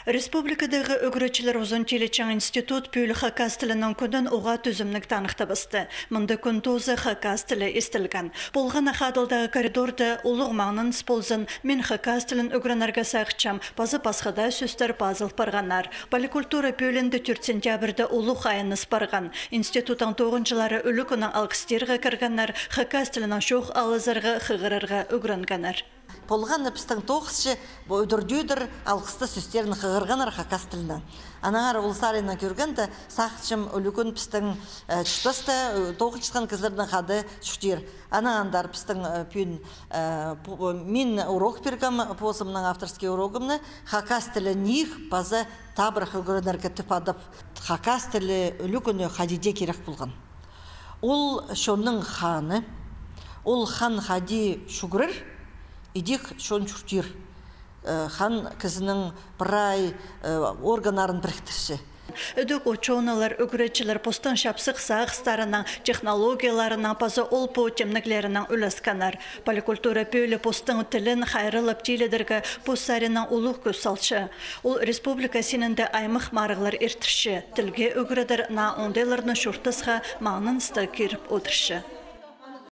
Республикадагы өгрөчүлөр узун телечаң институт пүлі хакас тілінің күнін оға түзімнік танықта басты. Мұнда күн тозы хакас тілі естілген. Болған ақадылдағы коридорда улуғ маңнын сползын мен хакас тілін өгренарға сақчам, базы пасхада сөстер базыл парғанар. Поликультура пүлінді 4 сентябрда улуғ айыныз парған. Институтың 9-жылары үлі күнің алқыстерға кірганар, хакас тілінің шоқ алызарға қығырарға өгренгенар. Полған әпістің тоғызшы өдір-дүйдір алқысты сөстерін қығырғанар хакас тілінен. Анағар ұлсарына көргенді сақчым өлігін пістің чүтісті тоғызшыған кізірдің қады шүктер. Анағандар пістің пүйін мен урок бергім позымның авторский урогымны хакас тілі них базы табыр қығырынарға түпадып хакас тілі өлігіні хадиде керек болған. Ол шонның ханы, ол хан хади шүгірір, идик шон чуртир хан кызының бірай органарын біріктірші. Өдік ученалар, өгречілер постан шапсық сағыстарының, технологияларының пазы ол потемніклерінің үлесканар. Поликультура пөйлі постың тілін қайрылып теледіргі постарының ұлық көз салшы. Ол республика сенінде аймық марығылар ертірші. Тілге өгредір на ондайларының шұртысға маңын сты керіп отыршы.